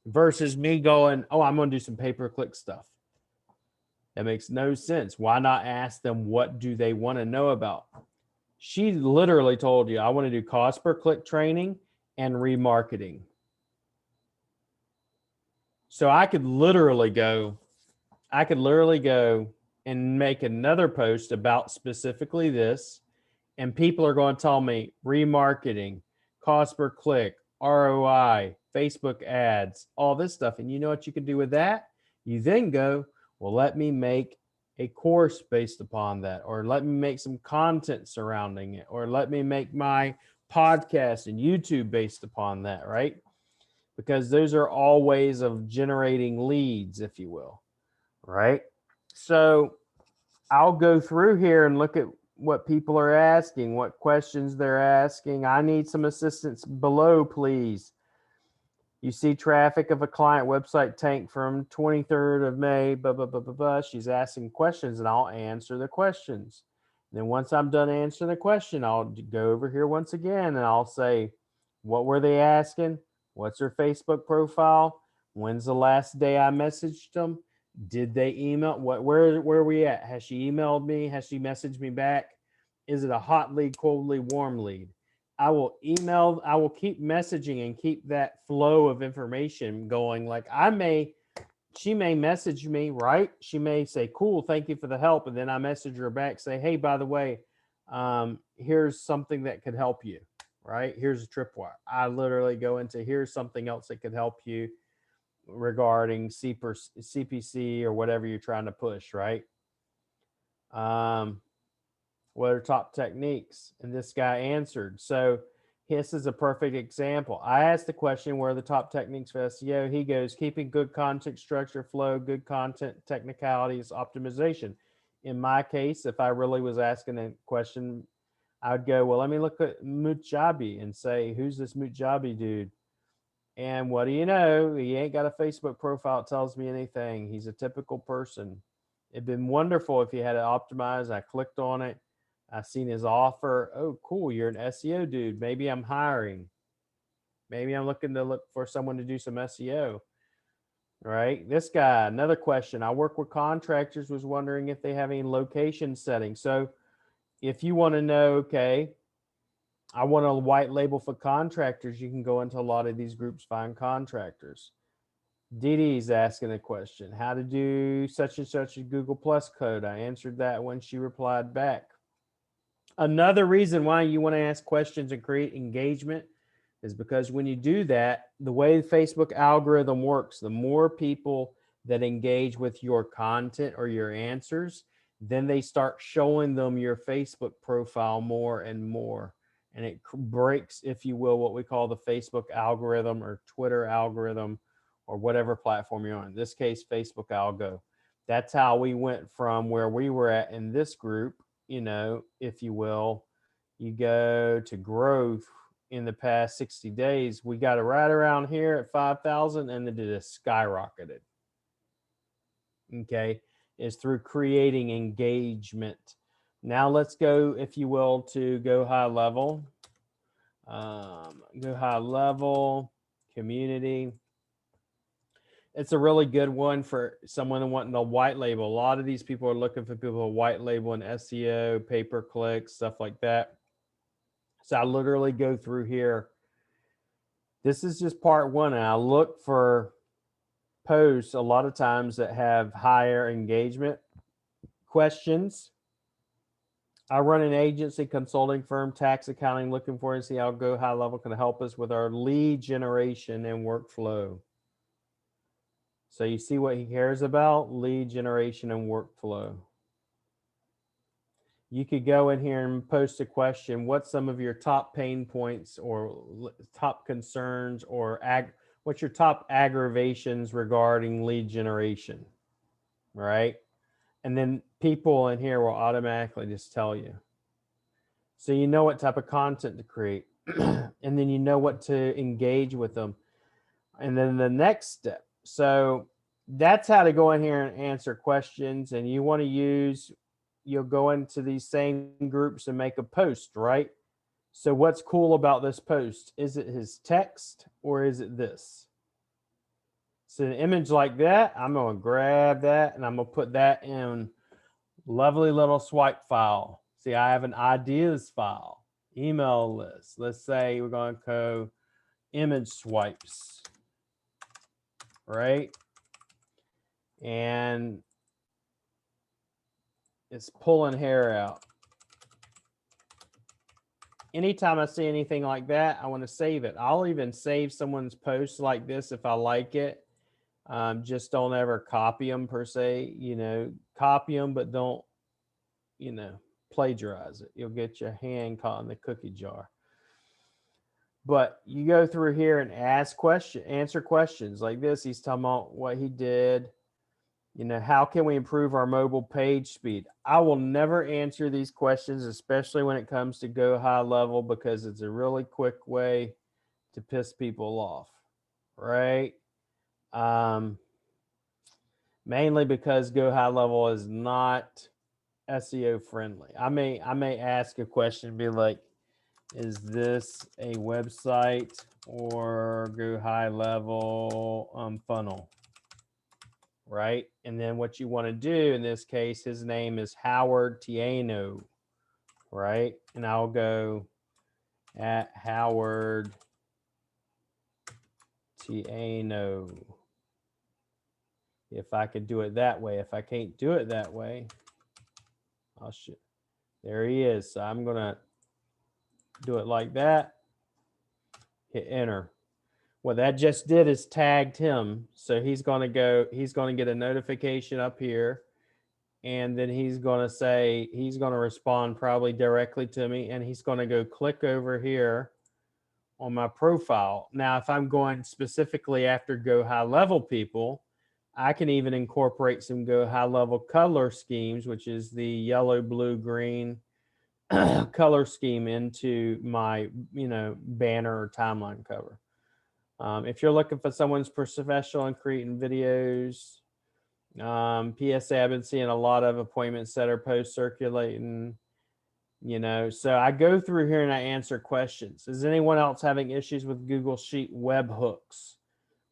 Versus me going, oh, I'm going to do some pay-per-click stuff. That makes no sense. Why not ask them what do they want to know about? She literally told you, I want to do cost per click training and remarketing. So I could literally go and make another post about specifically this, and people are going to tell me remarketing, cost per click, ROI, Facebook ads, all this stuff. And you know what you can do with that? You then go, well, let me make a course based upon that, or let me make some content surrounding it, or let me make my podcast and YouTube based upon that, right? Because those are all ways of generating leads, if you will, right? So I'll go through here and look at what people are asking, what questions they're asking. I need some assistance below, please. You see traffic of a client website tank from 23rd of May, blah, blah, blah, blah, blah. She's asking questions and I'll answer the questions. And then once I'm done answering the question, I'll go over here once again and I'll say, what were they asking? What's her Facebook profile? When's the last day I messaged them? Did they email? Where are we at? Has she emailed me? Has she messaged me back? Is it a hot lead, cold lead, warm lead? I will keep messaging and keep that flow of information going. Like she may message me, right? She may say, cool, thank you for the help. And then I message her back, say, hey, by the way, here's something that could help you, right? Here's a Tripwire. I literally go into, here's something else that could help you regarding CPC or whatever you're trying to push, right? What are top techniques? And this guy answered. So this is a perfect example. I asked the question, where are the top techniques for SEO? He goes, keeping good content structure, flow, good content, technicalities, optimization. In my case, if I really was asking a question, I'd go, well, let me look at Mujabi and say, who's this Mujabi dude? And what do you know? He ain't got a Facebook profile that tells me anything. He's a typical person. It'd been wonderful if he had it optimized. I clicked on it. I seen his offer. Oh, cool. You're an SEO dude. Maybe I'm hiring. Maybe I'm looking for someone to do some SEO. Right? This guy, another question. I work with contractors, was wondering if they have any location settings. So if you want to know, okay, I want a white label for contractors, you can go into a lot of these groups, find contractors. Dee Dee's asking a question. How to do such and such a Google Plus code. I answered that when she replied back. Another reason why you want to ask questions and create engagement is because when you do that, the way the Facebook algorithm works, the more people that engage with your content or your answers, then they start showing them your Facebook profile more and more. And it breaks, if you will, what we call the Facebook algorithm or Twitter algorithm or whatever platform you're on. In this case, Facebook algo. That's how we went from where we were at in this group you know, if you will, you go to growth in the past 60 days, we got it right around here at 5,000 and then it just skyrocketed. Okay, is through creating engagement. Now let's go, if you will, to go high level. Go high level, community. It's a really good one for someone wanting a white label. A lot of these people are looking for people to white label in SEO, pay-per-click, stuff like that. So I literally go through here. This is just part one, and I look for posts a lot of times that have higher engagement questions. I run an agency, consulting firm, tax accounting, looking for and see how Go High Level can help us with our lead generation and workflow. So you see what he cares about, lead generation and workflow. You could go in here and post a question. What's some of your top pain points or top concerns, or what's your top aggravations regarding lead generation, right? And then people in here will automatically just tell you. So you know what type of content to create, and then you know what to engage with them. And then the next step. So that's how to go in here and answer questions. And you want to use, you'll go into these same groups and make a post, right? So what's cool about this post? Is it his text or is it this? So an image like that, I'm going to grab that and I'm going to put that in lovely little swipe file. See, I have an ideas file, email list. Let's say we're going to go image swipes, right? And it's pulling hair out. Anytime I see anything like that, I want to save it. I'll even save someone's post like this if I like it. Just don't ever copy them per se, you know, copy them, but don't, you know, plagiarize it. You'll get your hand caught in the cookie jar. But you go through here and answer questions like this. He's talking about what he did. You know, how can we improve our mobile page speed? I will never answer these questions, especially when it comes to Go High Level, because it's a really quick way to piss people off, right? Mainly because Go High Level is not SEO friendly. I may ask a question and be like, is this a website or Go High Level funnel? Right? And then what you want to do in this case, his name is Howard Tiano, right? And I'll go at Howard Tiano. If I could do it that way. If I can't do it that way, I'll shoot. There he is. So I'm going to do it like that. Hit enter. What that just did is tagged him. So he's going to get a notification up here. And then he's going to say, he's going to respond probably directly to me. And he's going to go click over here on my profile. Now, if I'm going specifically after Go High Level people, I can even incorporate some Go High Level color schemes, which is the yellow, blue, green color scheme into my, you know, banner or timeline cover. If you're looking for someone's professional and creating videos, PSA, I've been seeing a lot of appointment setter posts circulating, you know, so I go through here and I answer questions. Is anyone else having issues with Google Sheet webhooks?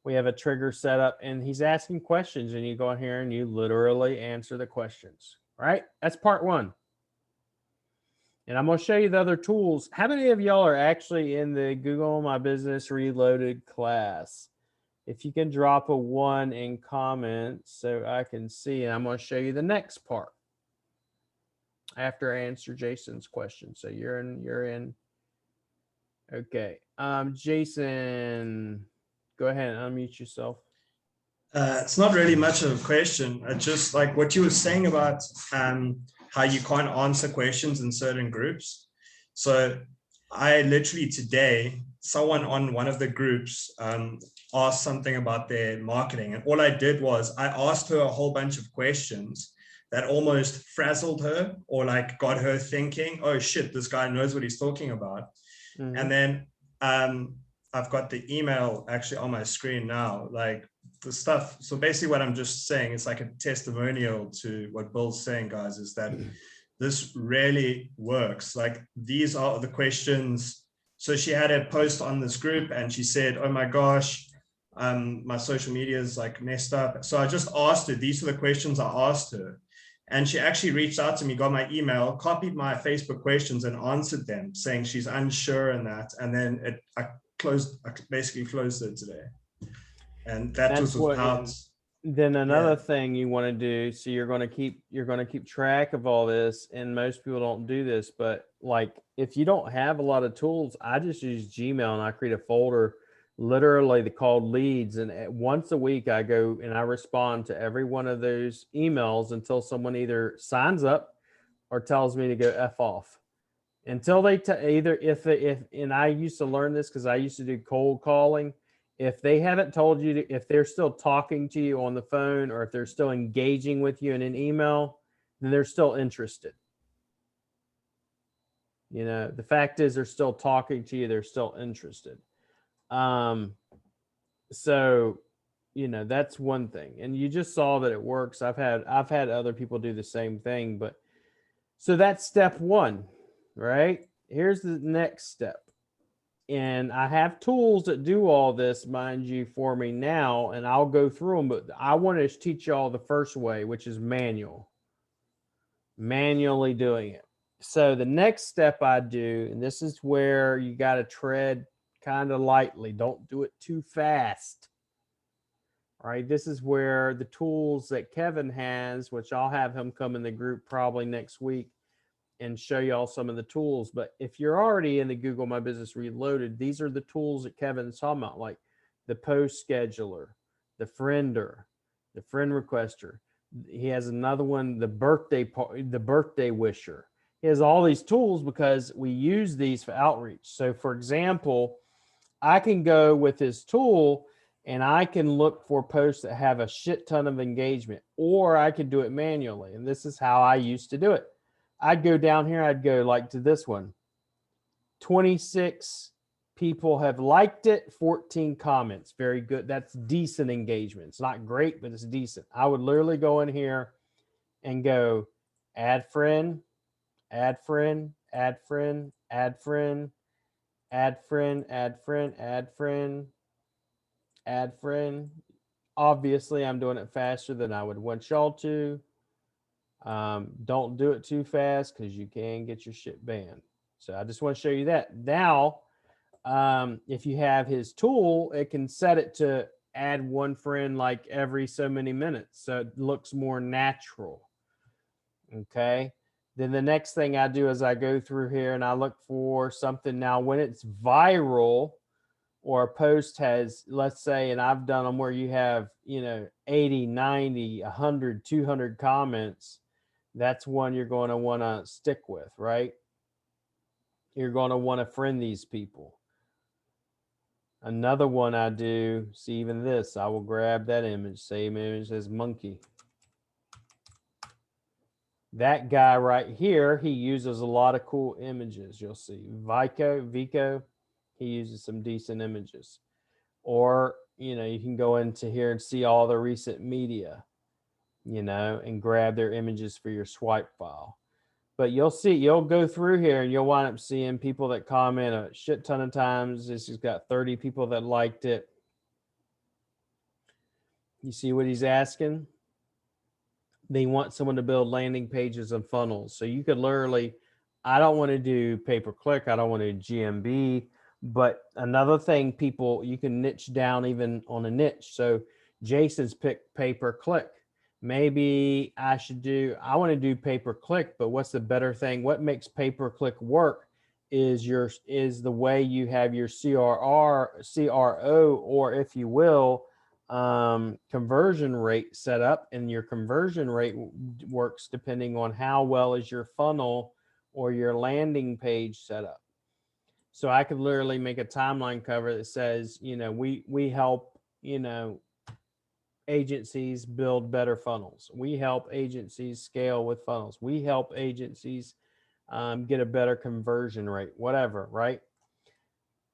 We have a trigger set up and he's asking questions and you go in here and you literally answer the questions, right? That's part one. And I'm going to show you the other tools. How many of y'all are actually in the Google My Business Reloaded class? If you can drop a 1 in comments so I can see, and I'm going to show you the next part after I answer Jason's question. So you're in. Okay. Jason, go ahead and unmute yourself. It's not really much of a question. It's just like what you were saying about how you can't answer questions in certain groups. So I literally today, someone on one of the groups asked something about their marketing. And all I did was I asked her a whole bunch of questions that almost frazzled her or like got her thinking, oh shit, this guy knows what he's talking about. And then I've got the email actually on my screen now, like the stuff. So basically what I'm just saying, it's like a testimonial to what Bill's saying, guys, is that this really works. Like these are the questions. So she had a post on this group and she said, oh my gosh, my social media is like messed up. So I just asked her, these are the questions I asked her. And she actually reached out to me, got my email, copied my Facebook questions and answered them, saying she's unsure in that. And then I basically closed it today. And that was without. Then another thing you want to do, so you're going to keep track of all this, and most people don't do this, but like if you don't have a lot of tools, I just use Gmail and I create a folder literally called leads, and once a week I go and I respond to every one of those emails until someone either signs up or tells me to go F off. Until they either if and I used to learn this because I used to do cold calling. If they haven't told you if they're still talking to you on the phone or if they're still engaging with you in an email, then they're still interested. You know, the fact is they're still talking to you, they're still interested. So, you know, that's one thing. And you just saw that it works. I've had other people do the same thing, but so that's step one, right? Here's the next step. And I have tools that do all this, mind you, for me now, and I'll go through them, but I want to teach y'all the first way, which is manually doing it. So the next step I do, and this is where you got to tread kind of lightly. Don't do it too fast. All right. This is where the tools that Kevin has, which I'll have him come in the group probably next week and show y'all some of the tools. But if you're already in the Google My Business Reloaded, these are the tools that Kevin's talking about, like the post scheduler, the friender, the friend requester. He has another one, the birthday wisher. He has all these tools because we use these for outreach. So for example, I can go with this tool and I can look for posts that have a shit ton of engagement, or I could do it manually. And this is how I used to do it. I'd go down here, I'd go like to this one. 26 people have liked it, 14 comments. Very good. That's decent engagement. It's not great, but it's decent. I would literally go in here and go add friend, add friend, add friend, add friend, add friend, add friend, add friend, add friend. Obviously, I'm doing it faster than I would want y'all to. Don't do it too fast because you can get your shit banned. So I just want to show you that. Now, if you have his tool, it can set it to add one friend like every so many minutes. So it looks more natural. Okay. Then the next thing I do is I go through here and I look for something. Now, when it's viral or a post has, let's say, and I've done them where you have, 80, 90, 100, 200 comments, that's one you're going to want to stick with, right? You're going to want to friend these people. Another one I do, see even this, I will grab that image, same image as monkey. That guy right here, he uses a lot of cool images. You'll see Vico, he uses some decent images. Or, you can go into here and see all the recent media, and grab their images for your swipe file. But you'll go through here and you'll wind up seeing people that comment a shit ton of times. This has got 30 people that liked it. You see what he's asking? They want someone to build landing pages and funnels. So you could literally, I don't want to do pay-per-click. I don't want to do GMB. But another thing, you can niche down even on a niche. So Jason's picked pay-per-click. Maybe I want to do pay-per-click, but what's the better thing? What makes pay-per-click work is the way you have your CRO, or if you will, conversion rate set up, and your conversion rate works depending on how well is your funnel or your landing page set up. So I could literally make a timeline cover that says, we help, agencies build better funnels. We help agencies scale with funnels. We help agencies get a better conversion rate, whatever, right?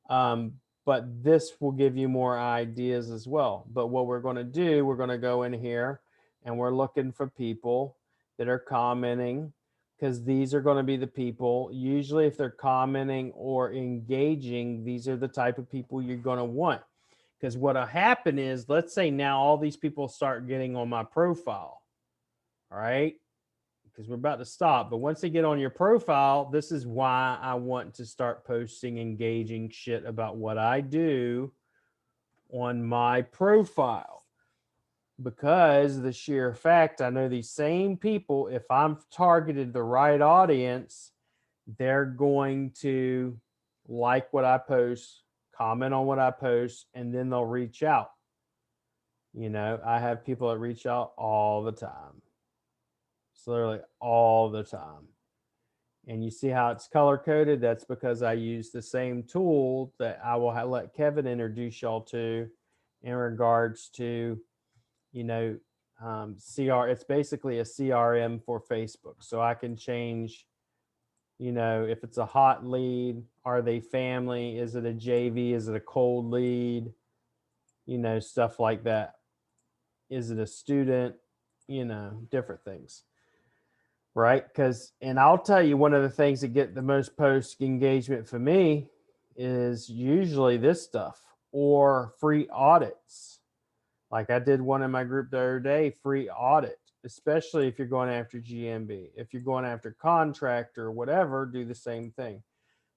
But this will give you more ideas as well. But what we're going to do, we're going to go in here and we're looking for people that are commenting, because these are going to be the people, usually if they're commenting or engaging, these are the type of people you're going to want. Because what'll happen is, let's say now all these people start getting on my profile, all right? Because we're about to stop, but once they get on your profile, this is why I want to start posting engaging shit about what I do on my profile. Because the sheer fact, I know these same people, if I'm targeted the right audience, they're going to like what I post, comment on what I post, and then they'll reach out. You know, I have people that reach out all the time. It's literally all the time. And you see how it's color coded? That's because I use the same tool that I will let Kevin introduce y'all to in regards to, you know, it's basically a CRM for Facebook. So I can change, you know, if it's a hot lead, are they family? Is it a JV? Is it a cold lead? You know, stuff like that. Is it a student? You know, different things. Right? Because, and I'll tell you, one of the things that get the most post engagement for me is usually this stuff or free audits. Like I did one in my group the other day, free audit, especially if you're going after GMB. If you're going after contractor or whatever, do the same thing.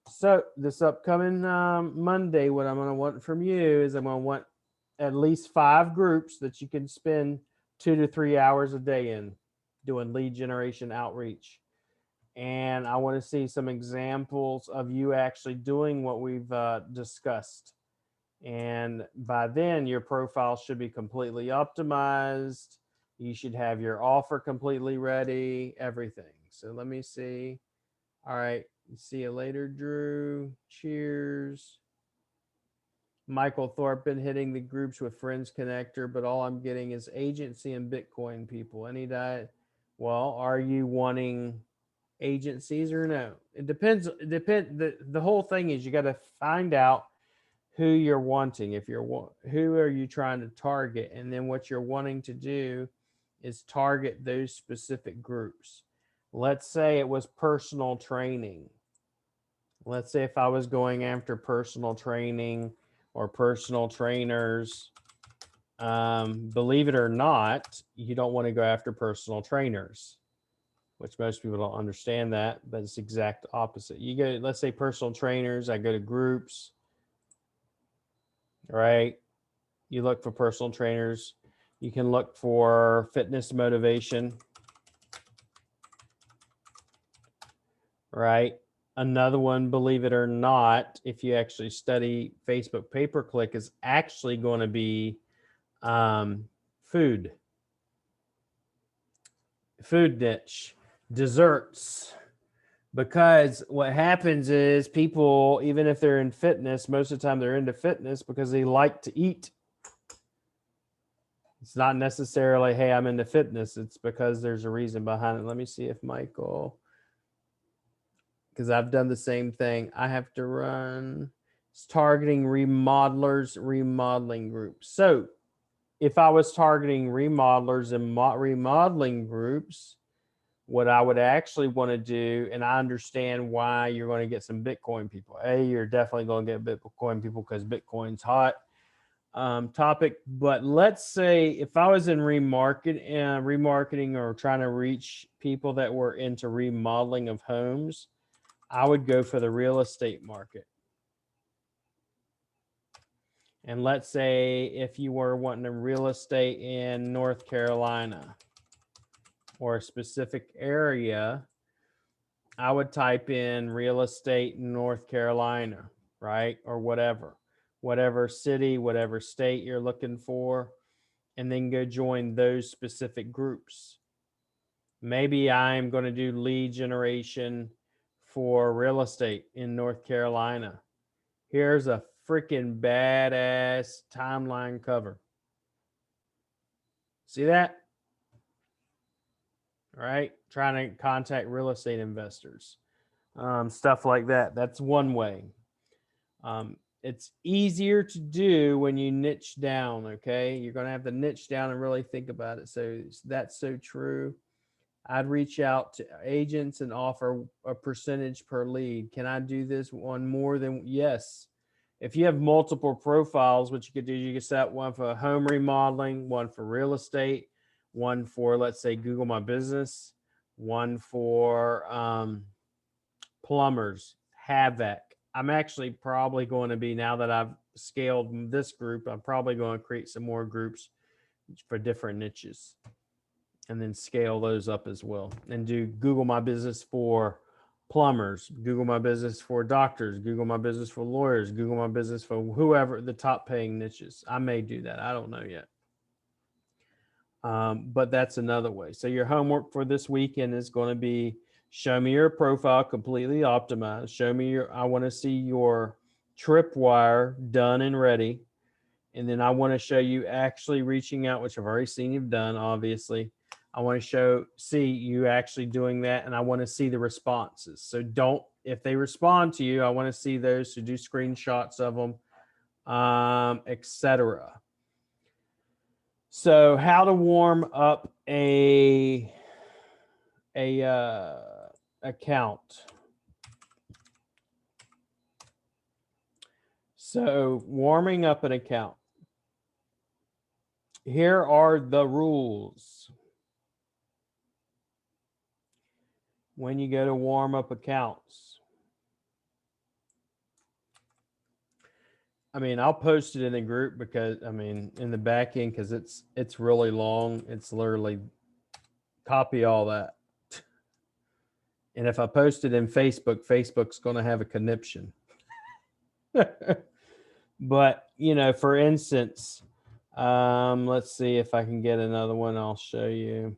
So this upcoming Monday, what I'm going to want from you is I'm going to want at least 5 groups that you can spend 2 to 3 hours a day in doing lead generation outreach. And I want to see some examples of you actually doing what we've discussed. And by then, your profile should be completely optimized. You should have your offer completely ready, everything. So let me see. All right. See you later, Drew. Cheers. Michael Thorpe been hitting the groups with Friends Connector, but all I'm getting is agency and Bitcoin people. Any diet? Well, are you wanting agencies or no? It depends. The whole thing is you got to find out who you're wanting. If you're who are you trying to target, and then what you're wanting to do is target those specific groups. Let's say it was personal training. Let's say if I was going after personal training or personal trainers, believe it or not, you don't want to go after personal trainers, which most people don't understand that, but it's exact opposite. You go, let's say personal trainers, I go to groups, right? You look for personal trainers. You can look for fitness motivation, right? Another one, believe it or not, if you actually study Facebook pay-per-click, is actually going to be food niche, desserts. Because what happens is people, even if they're in fitness, most of the time they're into fitness because they like to eat. It's not necessarily, hey, I'm into fitness. It's because there's a reason behind it. Let me see if Michael, because I've done the same thing. I have to run. It's targeting remodelers, remodeling groups. So if I was targeting remodelers and remodeling groups, what I would actually want to do, and I understand why you're going to get some Bitcoin people. You're definitely going to get Bitcoin people because Bitcoin's hot topic. But let's say if I was in remarketing or trying to reach people that were into remodeling of homes, I would go for the real estate market. And let's say if you were wanting a real estate in North Carolina or a specific area, I would type in real estate in North Carolina, right? Or whatever city, whatever state you're looking for, and then go join those specific groups. Maybe I'm going to do lead generation for real estate in North Carolina. Here's a freaking badass timeline cover. See that? All right. Trying to contact real estate investors, stuff like that. That's one way. It's easier to do when you niche down. Okay. You're going to have to niche down and really think about it. So that's so true. I'd reach out to agents and offer a percentage per lead. Can I do this on more than? Yes. If you have multiple profiles, what you could do, you could set one for home remodeling, one for real estate, one for, let's say, Google My Business, one for plumbers. Have that. I'm actually probably going to be, now that I've scaled this group, I'm probably going to create some more groups for different niches and then scale those up as well, and do Google My Business for plumbers, Google My Business for doctors, Google My Business for lawyers, Google My Business for whoever the top paying niches. I may do that. I don't know yet. But that's another way. So your homework for this weekend is going to be, show me your profile completely optimized. Show me I want to see your Tripwire done and ready. And then I want to show you actually reaching out, which I've already seen you've done, obviously. I want to see you actually doing that. And I want to see the responses. So if they respond to you, I want to see those. So do screenshots of them, etc. So how to warm up a account. So warming up an account. Here are the rules. When you go to warm up accounts. I mean, I'll post it in the group because, I mean, in the back end, because it's really long. It's literally copy all that. And if I post it in Facebook, Facebook's going to have a conniption. But, you know, for instance, let's see if I can get another one. I'll show you.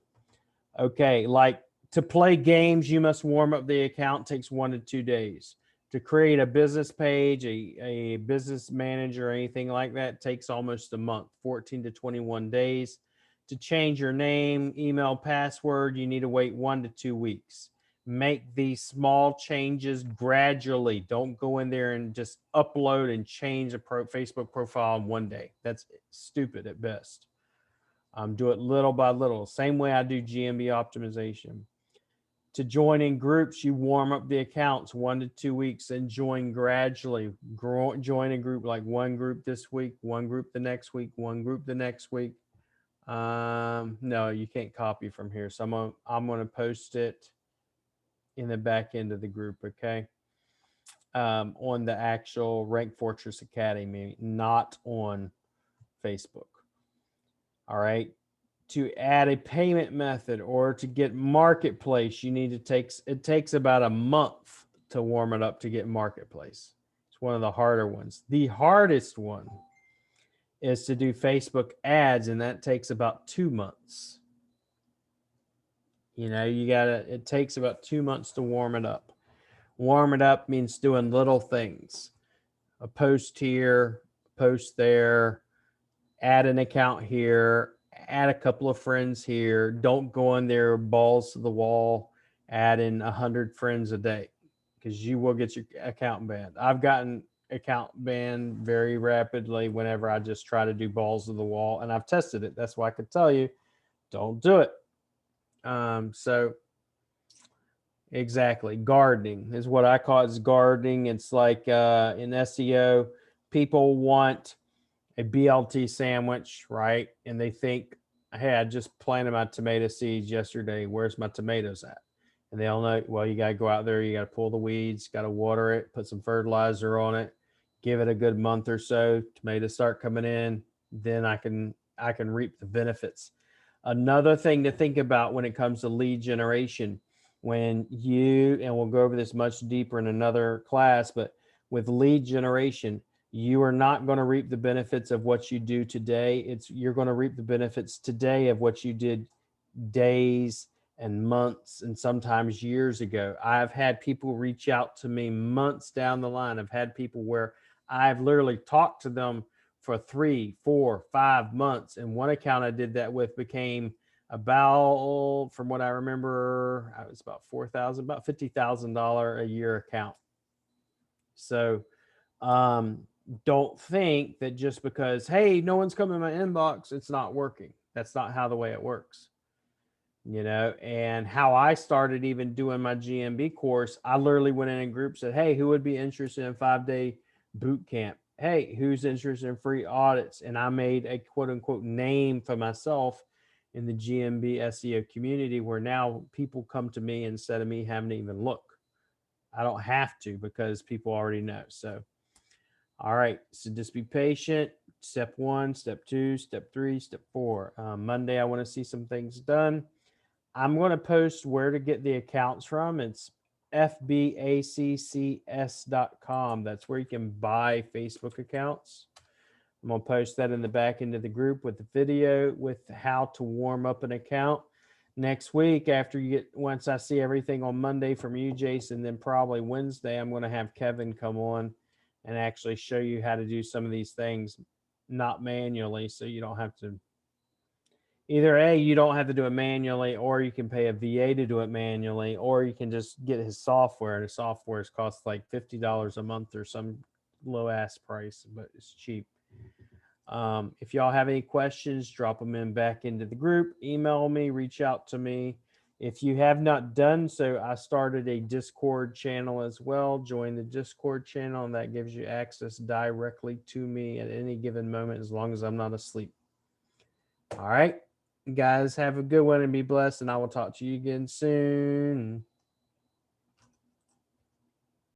Okay, like to play games, you must warm up the account. Takes 1 to 2 days. To create a business page, a business manager, or anything like that, takes almost a month, 14 to 21 days. To change your name, email, password, you need to wait 1 to 2 weeks. Make these small changes gradually. Don't go in there and just upload and change a Facebook profile in 1 day. That's stupid at best. Do it little by little. Same way I do GMB optimization. To join in groups, you warm up the accounts 1 to 2 weeks and join gradually. Join a group, like one group this week, one group the next week, one group the next week. No, you can't copy from here. So I'm going to post it in the back end of the group, okay? On the actual Rank Fortress Academy, not on Facebook. All right. To add a payment method or to get Marketplace, it takes about a month to warm it up to get Marketplace. It's one of the harder ones. The hardest one is to do Facebook ads, and that takes about 2 months. You know, it takes about 2 months to warm it up. Warm it up means doing little things. A post here, post there, add an account here, add a couple of friends here. Don't go in there balls to the wall, add in 100 friends a day, because you will get your account banned. I've gotten account banned very rapidly whenever I just try to do balls to the wall, and I've tested it. That's why I could tell you, don't do it. So exactly, gardening is what I call it. Gardening. It's like in SEO, people want a BLT sandwich, right? And they think, hey, I just planted my tomato seeds yesterday. Where's my tomatoes at? And they all know, well, you got to go out there, you got to pull the weeds, got to water it, put some fertilizer on it, give it a good month or so. Tomatoes start coming in, then I can reap the benefits. Another thing to think about when it comes to lead generation, and we'll go over this much deeper in another class, but with lead generation, you are not going to reap the benefits of what you do today. You're going to reap the benefits today of what you did days and months and sometimes years ago. I've had people reach out to me months down the line. I've had people where I've literally talked to them for 3, 4, 5 months. And one account I did that with became about, from what I remember, it was about about $50,000 a year account. So don't think that just because, hey, no one's coming in my inbox, it's not working. That's not how the way it works. And how I started even doing my GMB course, I literally went in a group, said, hey, who would be interested in 5-day boot camp? Hey, who's interested in free audits? And I made a quote unquote name for myself in the GMB SEO community, where now people come to me instead of me having to even look. I don't have to, because people already know. So, all right. So just be patient. Step 1, step 2, step 3, step 4. Monday, I want to see some things done. I'm going to post where to get the accounts from. It's fbaccs.com. That's where you can buy Facebook accounts. I'm going to post that in the back end of the group with the video with how to warm up an account. Next week, once I see everything on Monday from you, Jason, then probably Wednesday, I'm going to have Kevin come on and actually show you how to do some of these things, not manually, so you don't have to. Either you don't have to do it manually, or you can pay a VA to do it manually, or you can just get his software. The software costs like $50 a month or some low ass price, but it's cheap. If y'all have any questions, drop them back into the group, email me, reach out to me. If you have not done so, I started a Discord channel as well. Join the Discord channel, and that gives you access directly to me at any given moment, as long as I'm not asleep. All right. Guys, have a good one and be blessed, and I will talk to you again soon.